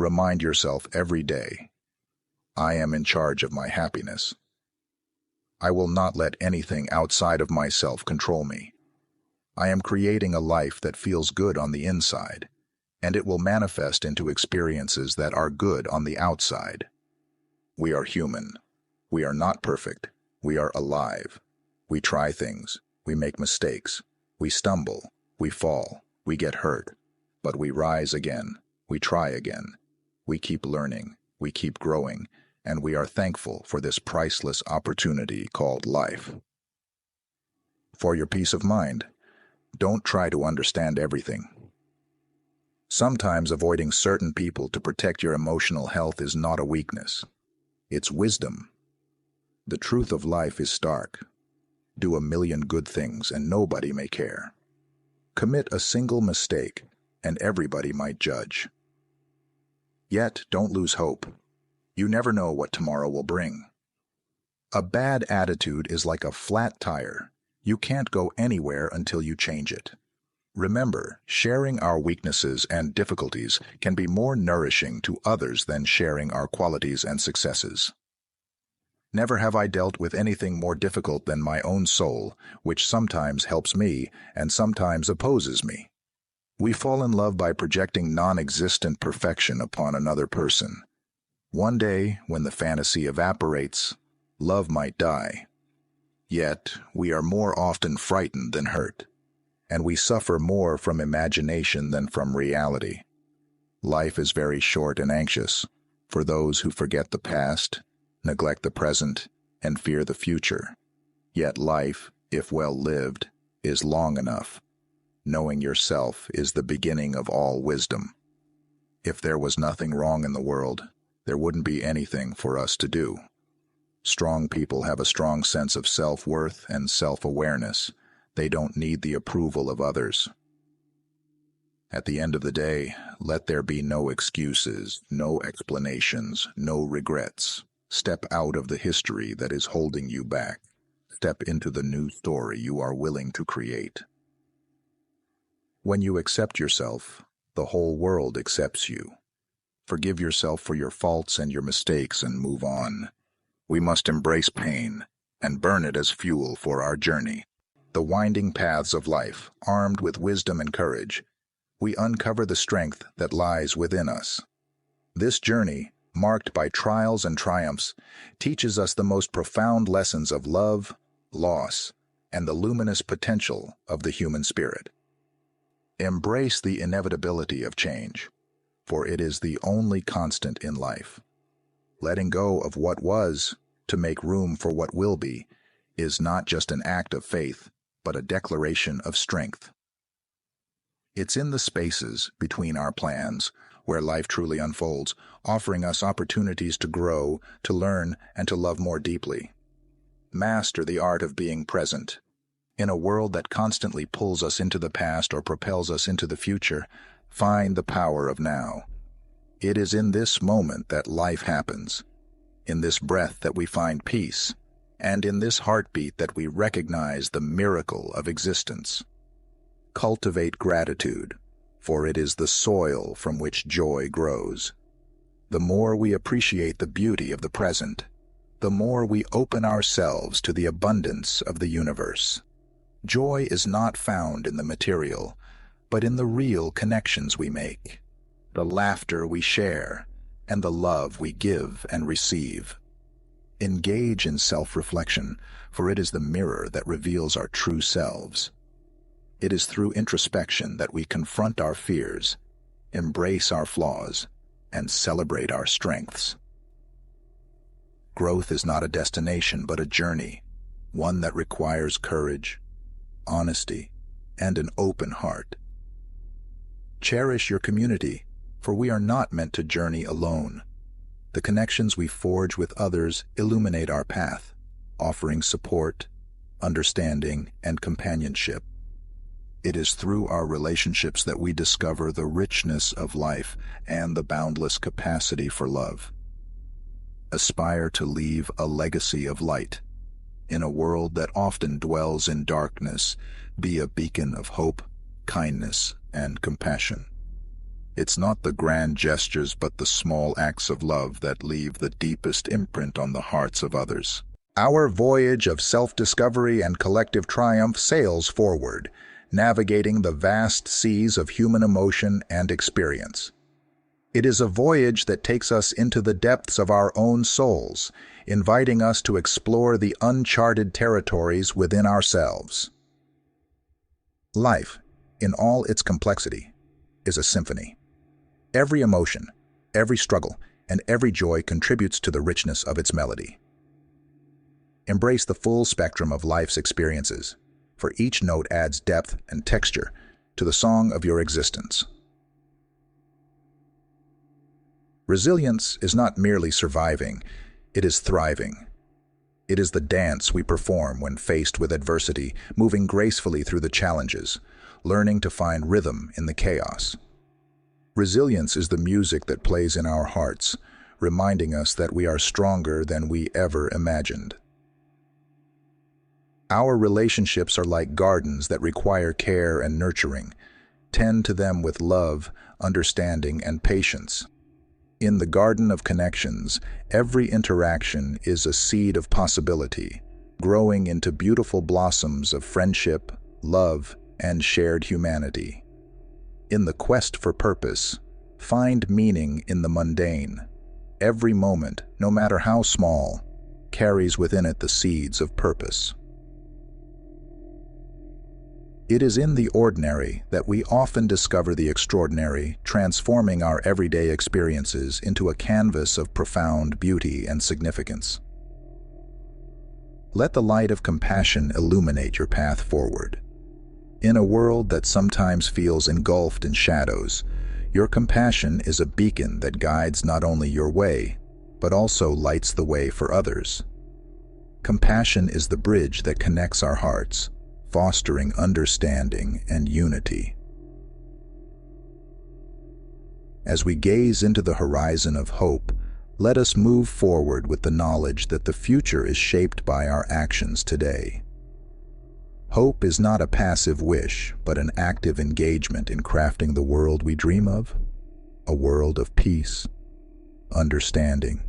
Remind yourself every day, I am in charge of my happiness. I will not let anything outside of myself control me. I am creating a life that feels good on the inside, and it will manifest into experiences that are good on the outside. We are human. We are not perfect. We are alive. We try things. We make mistakes. We stumble. We fall. We get hurt. But we rise again. We try again. We keep learning. We keep growing. And we are thankful for this priceless opportunity called life. For your peace of mind, don't try to understand everything. Sometimes avoiding certain people to protect your emotional health is not a weakness. It's wisdom. The truth of life is stark. Do a million good things and nobody may care. Commit a single mistake and everybody might judge. Yet don't lose hope. You never know what tomorrow will bring. A bad attitude is like a flat tire. You can't go anywhere until you change it. Remember, sharing our weaknesses and difficulties can be more nourishing to others than sharing our qualities and successes. Never have I dealt with anything more difficult than my own soul, which sometimes helps me and sometimes opposes me. We fall in love by projecting non-existent perfection upon another person. One day, when the fantasy evaporates, love might die. Yet, we are more often frightened than hurt, and we suffer more from imagination than from reality. Life is very short and anxious for those who forget the past, neglect the present, and fear the future. Yet life, if well lived, is long enough. Knowing yourself is the beginning of all wisdom. If there was nothing wrong in the world, there wouldn't be anything for us to do. Strong people have a strong sense of self-worth and self-awareness. They don't need the approval of others. At the end of the day, let there be no excuses, no explanations, no regrets. Step out of the history that is holding you back. Step into the new story you are willing to create. When you accept yourself, the whole world accepts you. Forgive yourself for your faults and your mistakes and move on. We must embrace pain and burn it as fuel for our journey. The winding paths of life, armed with wisdom and courage, we uncover the strength that lies within us. This journey, marked by trials and triumphs, teaches us the most profound lessons of love, loss, and the luminous potential of the human spirit. Embrace the inevitability of change, for it is the only constant in life. Letting go of what was to make room for what will be is not just an act of faith, but a declaration of strength. It's in the spaces between our plans where life truly unfolds, offering us opportunities to grow, to learn, and to love more deeply. Master the art of being present. In a world that constantly pulls us into the past or propels us into the future, find the power of now. It is in this moment that life happens, in this breath that we find peace, and in this heartbeat that we recognize the miracle of existence. Cultivate gratitude, for it is the soil from which joy grows. The more we appreciate the beauty of the present, the more we open ourselves to the abundance of the universe. Joy is not found in the material, but in the real connections we make, the laughter we share, and the love we give and receive. Engage in self-reflection, for it is the mirror that reveals our true selves. It is through introspection that we confront our fears, embrace our flaws, and celebrate our strengths. Growth is not a destination but a journey, one that requires courage, honesty, and an open heart. Cherish your community, for we are not meant to journey alone. The connections we forge with others illuminate our path, offering support, understanding, and companionship. It is through our relationships that we discover the richness of life and the boundless capacity for love. Aspire to leave a legacy of light. In a world that often dwells in darkness, be a beacon of hope, kindness, and compassion. It's not the grand gestures but the small acts of love that leave the deepest imprint on the hearts of others. Our voyage of self-discovery and collective triumph sails forward, navigating the vast seas of human emotion and experience. It is a voyage that takes us into the depths of our own souls, inviting us to explore the uncharted territories within ourselves. Life, in all its complexity, is a symphony. Every emotion, every struggle, and every joy contributes to the richness of its melody. Embrace the full spectrum of life's experiences, for each note adds depth and texture to the song of your existence. Resilience is not merely surviving, it is thriving. It is the dance we perform when faced with adversity, moving gracefully through the challenges, learning to find rhythm in the chaos. Resilience is the music that plays in our hearts, reminding us that we are stronger than we ever imagined. Our relationships are like gardens that require care and nurturing. Tend to them with love, understanding, and patience. In the garden of connections, every interaction is a seed of possibility, growing into beautiful blossoms of friendship, love, and shared humanity. In the quest for purpose, find meaning in the mundane. Every moment, no matter how small, carries within it the seeds of purpose. It is in the ordinary that we often discover the extraordinary, transforming our everyday experiences into a canvas of profound beauty and significance. Let the light of compassion illuminate your path forward. In a world that sometimes feels engulfed in shadows, your compassion is a beacon that guides not only your way, but also lights the way for others. Compassion is the bridge that connects our hearts, fostering understanding and unity. As we gaze into the horizon of hope, let us move forward with the knowledge that the future is shaped by our actions today. Hope is not a passive wish, but an active engagement in crafting the world we dream of, a world of peace, understanding,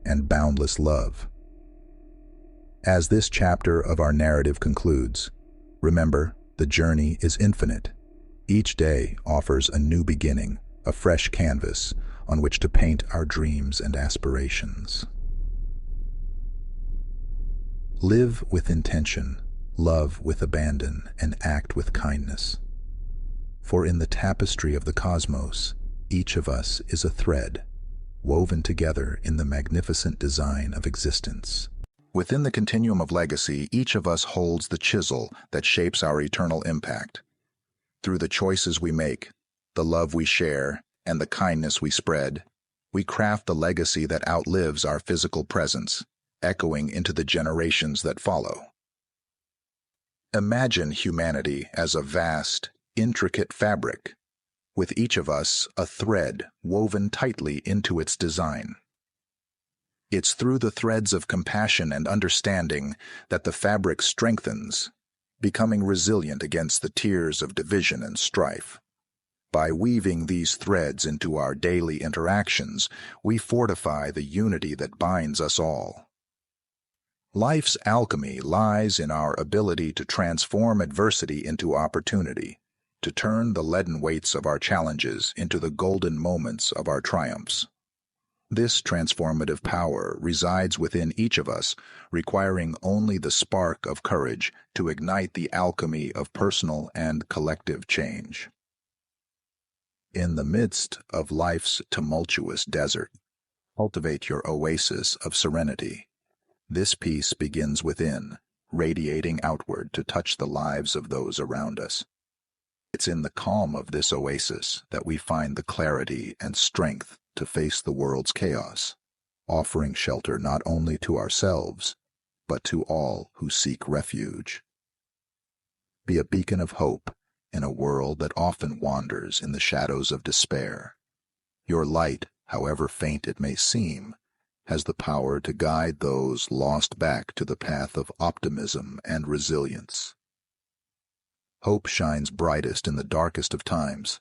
and boundless love. As this chapter of our narrative concludes, remember, the journey is infinite. Each day offers a new beginning, a fresh canvas on which to paint our dreams and aspirations. Live with intention, love with abandon, and act with kindness. For in the tapestry of the cosmos, each of us is a thread, woven together in the magnificent design of existence. Within the continuum of legacy, each of us holds the chisel that shapes our eternal impact. Through the choices we make, the love we share, and the kindness we spread, we craft the legacy that outlives our physical presence, echoing into the generations that follow. Imagine humanity as a vast, intricate fabric, with each of us a thread woven tightly into its design. It's through the threads of compassion and understanding that the fabric strengthens, becoming resilient against the tears of division and strife. By weaving these threads into our daily interactions, we fortify the unity that binds us all. Life's alchemy lies in our ability to transform adversity into opportunity, to turn the leaden weights of our challenges into the golden moments of our triumphs. This transformative power resides within each of us, requiring only the spark of courage to ignite the alchemy of personal and collective change. In the midst of life's tumultuous desert, cultivate your oasis of serenity. This peace begins within, radiating outward to touch the lives of those around us. It's in the calm of this oasis that we find the clarity and strength to face the world's chaos, offering shelter not only to ourselves, but to all who seek refuge. Be a beacon of hope in a world that often wanders in the shadows of despair. Your light, however faint it may seem, has the power to guide those lost back to the path of optimism and resilience. Hope shines brightest in the darkest of times,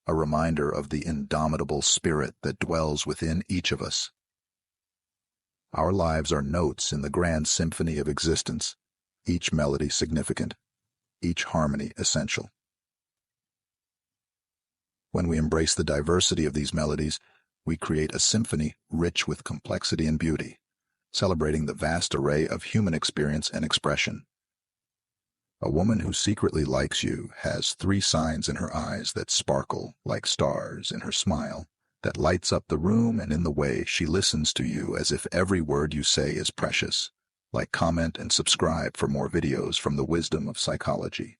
a reminder of the indomitable spirit that dwells within each of us. Our lives are notes in the grand symphony of existence, each melody significant, each harmony essential. When we embrace the diversity of these melodies, we create a symphony rich with complexity and beauty, celebrating the vast array of human experience and expression. A woman who secretly likes you has 3 signs in her eyes that sparkle like stars in her smile, that lights up the room and in the way she listens to you as if every word you say is precious. Like, comment, and subscribe for more videos from the wisdom of psychology.